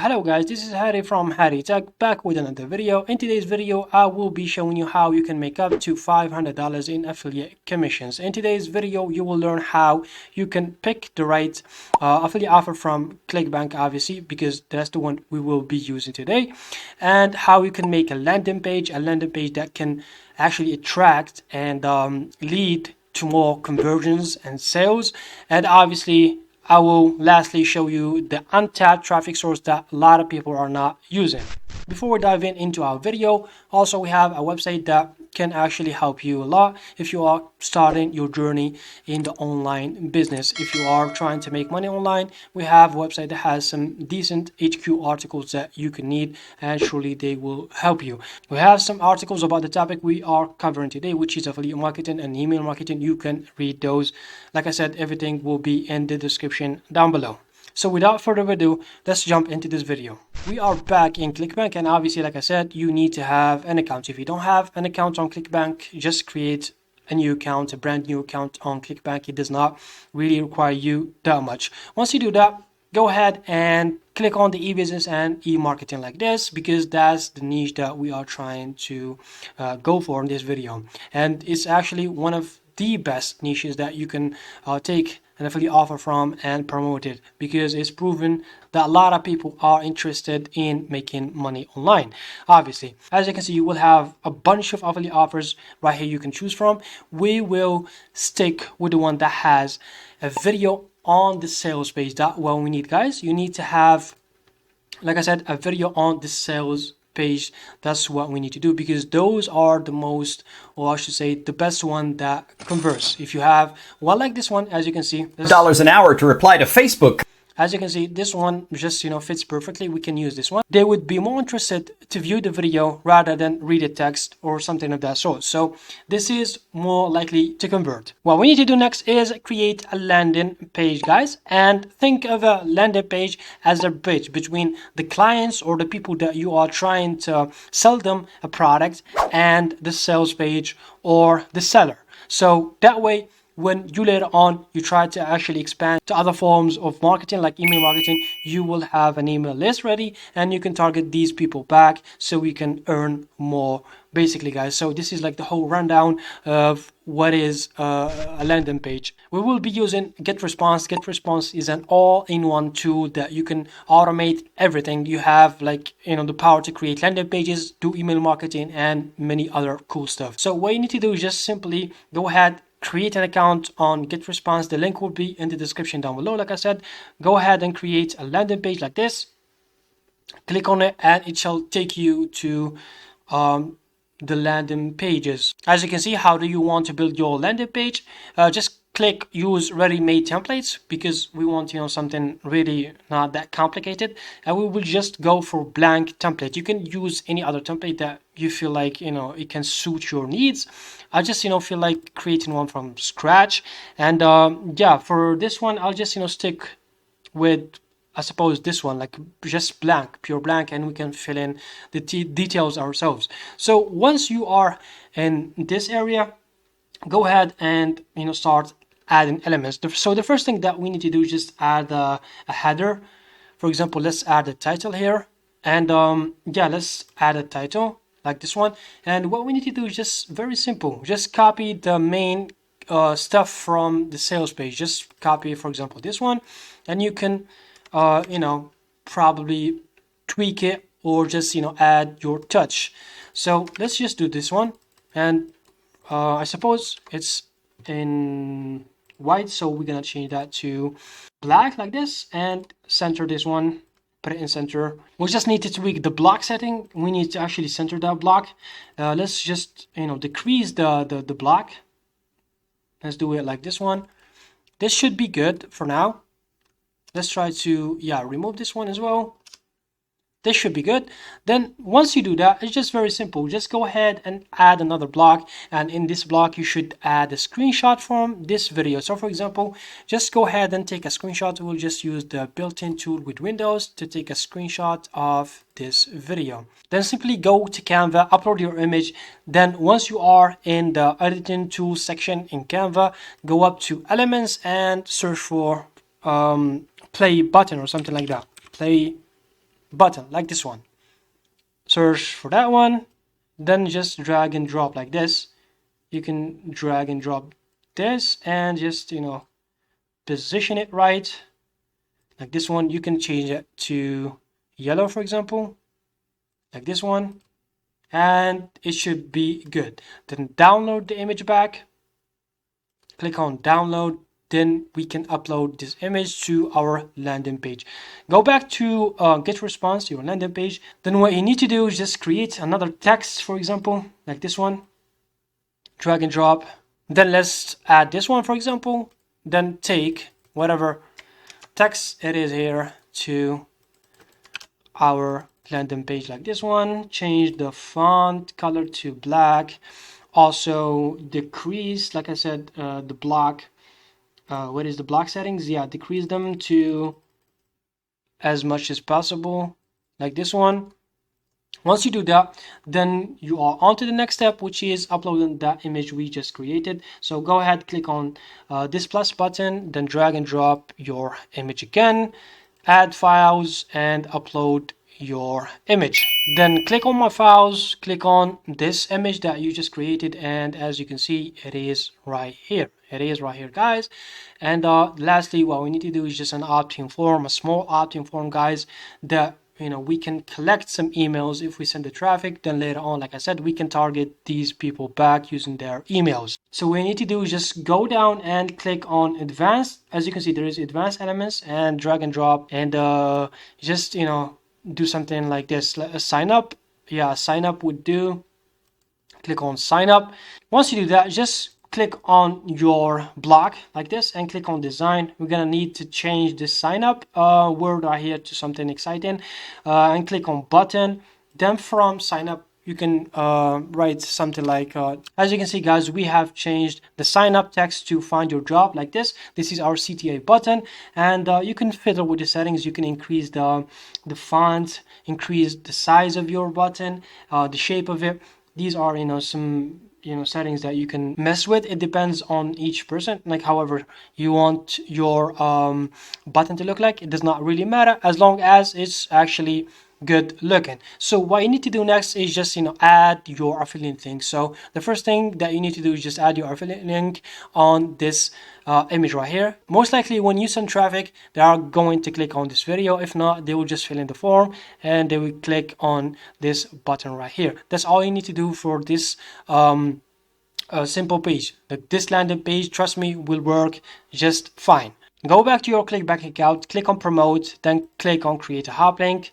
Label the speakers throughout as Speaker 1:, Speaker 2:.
Speaker 1: Hello guys, this is Harry from Harry Tech, back with another video. In today's video I will be showing you how you can make up to $500 in affiliate commissions. In today's video you will learn how you can pick the right affiliate offer from Clickbank, obviously, because that's the one we will be using today, and how you can make a landing page that can actually attract and lead to more conversions and sales. And obviously I will lastly show you the untapped traffic source that a lot of people are not using. Before we dive into our video, also we have a website that can actually help you a lot if you are starting your journey in the online business. If you are trying to make money online, we have a website that has some decent HQ articles that you can need, and surely they will help you. We have some articles about the topic we are covering today, which is affiliate marketing and email marketing. You can read those. Like I said, everything will be in the description down below. So without further ado, let's jump into this video. We are back in Clickbank, and obviously, like I said, you need to have an account. If you don't have an account on Clickbank, just create a new account, a brand new account on Clickbank. It does not really require you that much. Once you do that, go ahead and click on the e-business and e-marketing like this, because that's the niche that we are trying to go for in this video. And it's actually one of the best niches that you can take an affiliate offer from and promote it, because it's proven that a lot of people are interested in making money online. Obviously, as you can see, you will have a bunch of affiliate offers right here you can choose from. We will stick with the one that has a video on the sales page. That's what we need, guys. You need to have, like I said, a video on the sales page. That's what we need to do, because those are the most, or I should say, the best one that converts. If you have one like this one, as you can see,
Speaker 2: $1 an hour to reply to Facebook.
Speaker 1: As you can see, this one just, fits perfectly. We can use this one. They would be more interested to view the video rather than read a text or something of that sort. So this is more likely to convert. What we need to do next is create a landing page, guys. And think of a landing page as a bridge between the clients or the people that you are trying to sell them a product and the sales page or the seller. So that way, when you later on you try to actually expand to other forms of marketing like email marketing, you will have an email list ready and you can target these people back so we can earn more, basically, guys. So this is like the whole rundown of what is a landing page. We will be using GetResponse. GetResponse is an all-in-one tool that you can automate everything. You have the power to create landing pages, do email marketing, and many other cool stuff. So what you need to do is just simply go ahead, create an account on GetResponse. The link will be in the description down below. Like I said, go ahead and create a landing page like this. Click on it and it shall take you to the landing pages. As you can see, how do you want to build your landing page? Just click use ready-made templates, because we want something really not that complicated, and we will just go for blank template. You can use any other template that you feel like it can suit your needs. I just feel like creating one from scratch, and yeah, for this one I'll just stick with, I suppose, this one, like just blank, pure blank, and we can fill in the details ourselves. So once you are in this area, go ahead and start adding elements. So the first thing that we need to do is just add a header. For example, let's add a title here, and yeah, let's add a title like this one. And what we need to do is just very simple, just copy the main stuff from the sales page. Just copy, for example, this one, and you can probably tweak it or just add your touch. So let's just do this one, and I suppose it's in white, so we're gonna change that to black like this, and center this one, put it in center. We just need to tweak the block setting. We need to actually center that block. Let's just decrease the block. Let's do it like this one. This should be good for now. Let's try to remove this one as well. This should be good. Then once you do that, it's just very simple. Just go ahead and add another block, and in this block you should add a screenshot from this video. So for example, just go ahead and take a screenshot. We'll just use the built-in tool with Windows to take a screenshot of this video. Then simply go to Canva, upload your image. Then once you are in the editing tools section in Canva, go up to elements and search for play button or something like that. Play button like this one. Search for that one, then just drag and drop like this. You can drag and drop this and just, position it right. Like this one, you can change it to yellow, for example, like this one, and it should be good. Then download the image back. Click on download. Then we can upload this image to our landing page. Go back to get response to your landing page. Then what you need to do is just create another text, for example, like this one. Drag and drop. Then let's add this one, for example. Then take whatever text it is here to our landing page like this one. Change the font color to black. Also decrease, like I said, the block. What is the block settings? Yeah, decrease them to as much as possible, like this one. Once you do that, then you are on to the next step, which is uploading that image we just created. So go ahead, click on this plus button, then drag and drop your image again, add files, and upload your image. Then click on my files, click on this image that you just created, and as you can see, it is right here. It is right here, guys. And lastly, what we need to do is just an opt-in form, a small opt-in form, guys, that we can collect some emails if we send the traffic. Then later on, like I said, we can target these people back using their emails. So what we need to do is just go down and click on advanced. As you can see, there is advanced elements, and drag and drop, and just do something like this. Sign up. Yeah, sign up would do. Click on sign up. Once you do that, just click on your block like this and click on design. We're gonna need to change this sign up word right here to something exciting, and click on button. Then from sign up, you can write something like, as you can see, guys, we have changed the sign up text to find your job like this. This is our CTA button, and you can fiddle with the settings. You can increase the font, increase the size of your button, the shape of it. These are some settings that you can mess with. It depends on each person, like however you want your button to look like. It does not really matter as long as it's actually good looking. So what you need to do next is just add your affiliate link. So the first thing that you need to do is just add your affiliate link on this image right here. Most likely when you send traffic, they are going to click on this video. If not, they will just fill in the form and they will click on this button right here. That's all you need to do for this simple page. This landing page, trust me, will work just fine. Go back to your Clickbank account, click on promote, then click on create a hop link.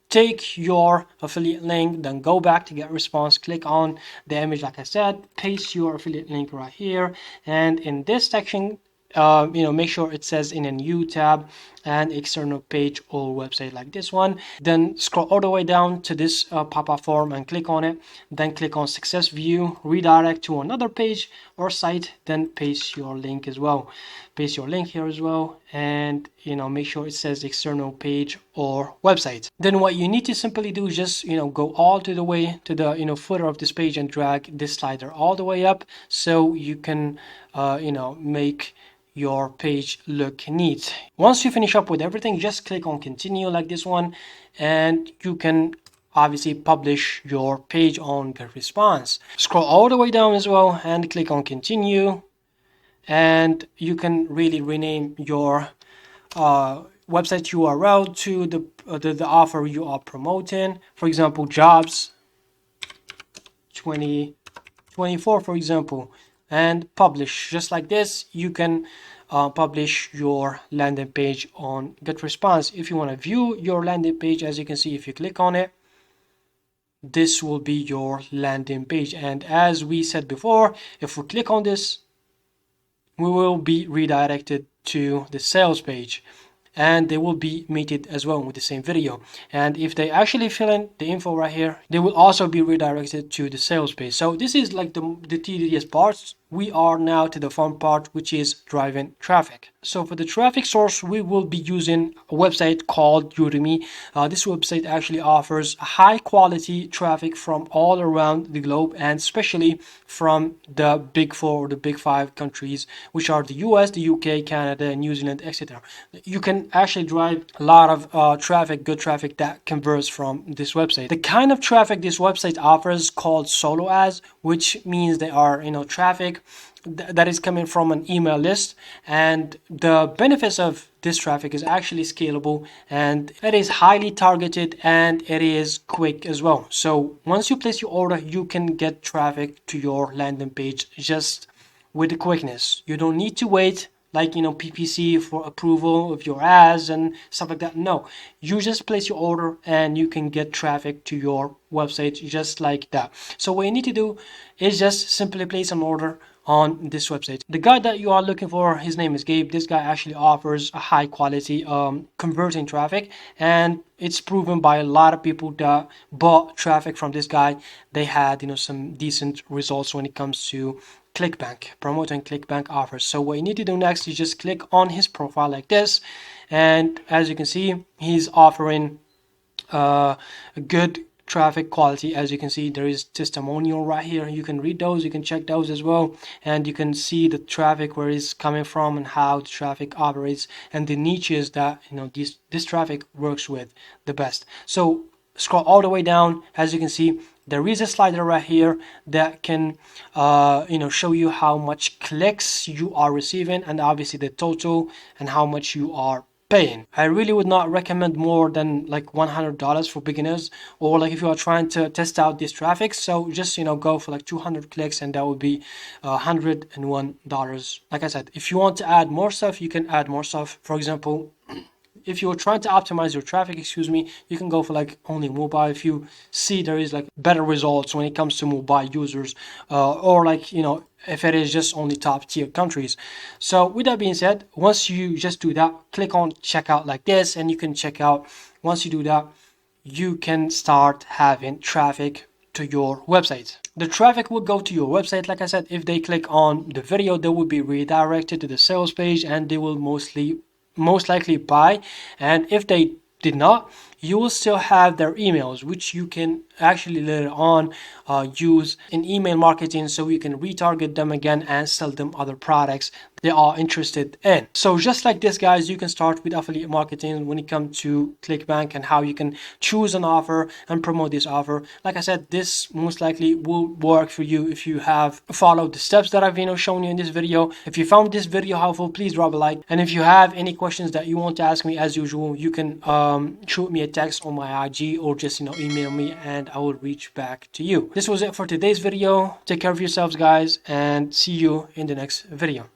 Speaker 1: Take your affiliate link, then go back to get response, click on the image like I said, paste your affiliate link right here, and in this section make sure it says in a new tab and external page or website like this one. Then scroll all the way down to this pop-up form and click on it. Then click on success view, redirect to another page or site, then paste your link as well. Paste your link here as well, and make sure it says external page or website. Then what you need to simply do is just go all to the way to the footer of this page and drag this slider all the way up so you can make your page look neat. Once you finish up with everything, just click on continue like this one, and you can obviously publish your page on GetResponse. Scroll all the way down as well and click on continue, and you can really rename your website URL to the offer you are promoting. For example, jobs 2024, for example, and publish. Just like this, you can publish your landing page on GetResponse. If you want to view your landing page, as you can see, if you click on it, this will be your landing page. And as we said before, if we click on this, we will be redirected to the sales page, and they will be mated as well with the same video. And if they actually fill in the info right here, they will also be redirected to the sales page. So this is like the tedious parts, we are now to the fun part, which is driving traffic. So for the traffic source, we will be using a website called Udimi. This website actually offers high quality traffic from all around the globe, and especially from the big four or the big five countries, which are the US, the UK, Canada, New Zealand, etc. You can actually drive a lot of traffic, good traffic that converts from this website. The kind of traffic this website offers called solo ads, which means they are, traffic that is coming from an email list, and the benefits of this traffic is actually scalable, and it is highly targeted, and it is quick as well. So once you place your order, you can get traffic to your landing page just with the quickness. You don't need to wait like PPC for approval of your ads and stuff like that. No, you just place your order and you can get traffic to your website just like that. So what you need to do is just simply place an order on this website. The guy that you are looking for, his name is Gabe. This guy actually offers a high quality converting traffic, and it's proven by a lot of people that bought traffic from this guy. They had some decent results when it comes to Clickbank, promoting Clickbank offers. So what you need to do next is just click on his profile like this, and as you can see, he's offering a good traffic quality. As you can see, there is testimonial right here. You can read those, you can check those as well, and you can see the traffic, where it's coming from and how the traffic operates, and the niches that this traffic works with the best. So scroll all the way down. As you can see, there is a slider right here that can show you how much clicks you are receiving, and obviously the total and how much you are paying. I really would not recommend more than like $100 for beginners, or like if you are trying to test out this traffic. So just go for like 200 clicks, and that would be $101. Like I said, if you want to add more stuff, you can add more stuff. For example, if you're trying to optimize your traffic, you can go for like only mobile. If you see there is like better results when it comes to mobile users, or like if it is just only top tier countries. So with that being said, once you just do that, click on checkout like this, and you can check out. Once you do that, you can start having traffic to your website. The traffic will go to your website. Like I said, if they click on the video, they will be redirected to the sales page, and they will most likely buy. And if they did not, you will still have their emails, which you can actually later on use in email marketing, so you can retarget them again and sell them other products they are interested in. So just like this, guys, you can start with affiliate marketing when it comes to Clickbank, and how you can choose an offer and promote this offer. Like I said, this most likely will work for you if you have followed the steps that I've shown you in this video. If you found this video helpful, please drop a like, and if you have any questions that you want to ask me, as usual, you can shoot me a text on my IG, or just email me, and I will reach back to you. This was it for today's video. Take care of yourselves, guys, and see you in the next video.